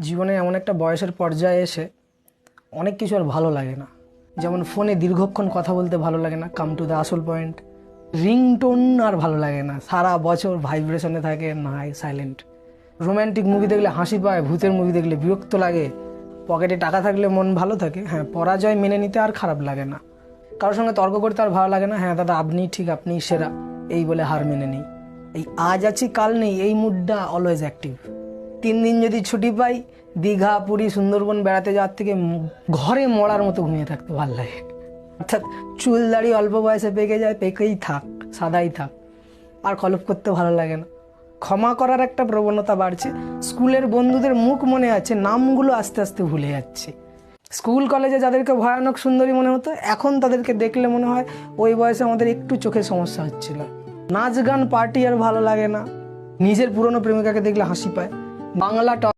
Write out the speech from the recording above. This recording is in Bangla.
জীবনে এমন একটা বয়সের পর্যায়ে এসে অনেক কিছু আর ভালো লাগে না। যেমন ফোনে দীর্ঘক্ষণ কথা বলতে ভালো লাগে না, কাম টু দ্য আসল পয়েন্ট। রিংটোন আর ভালো লাগে না, সারা বছর ভাইব্রেশনে থাকে, না সাইলেন্ট। রোম্যান্টিক মুভি দেখলে হাসি পায়, ভূতের মুভি দেখলে বিরক্ত লাগে। পকেটে টাকা থাকলে মন ভালো থাকে, হ্যাঁ পরাজয় মেনে নিতে আর খারাপ লাগে না। কারোর সঙ্গে তর্ক করতে আর ভালো লাগে না, হ্যাঁ দাদা আপনি ঠিক, আপনিই সেরা, এই বলে হার মেনে নিই। এই আজ আছি কাল নেই, এই মুডটা অলওয়েজ অ্যাক্টিভ। 3 দিন যদি ছুটি পাই, দীঘা পুরী সুন্দরবন বেড়াতে যাওয়ার থেকে ঘরে মরার মতো ঘুমিয়ে থাকতে ভালো লাগে। অর্থাৎ চুল দাড়ি অল্প বয়সে পেকে যায়, পেকেই থাক, সাদাই থাক, আর কলপ করতে ভালো লাগে না। ক্ষমা করার একটা প্রবণতা বাড়ছে। স্কুলের বন্ধুদের মুখ মনে আছে, নামগুলো আস্তে আস্তে ভুলে যাচ্ছে। স্কুল কলেজে যাদেরকে ভয়ানক সুন্দরী মনে হতো, এখন তাদেরকে দেখলে মনে হয় ওই বয়সে আমাদের একটু চোখে সমস্যা হচ্ছিল। নাচ গান পার্টি আর ভালো লাগে না। নিজের পুরনো প্রেমিকাকে দেখলে হাসি পায়। বাংলা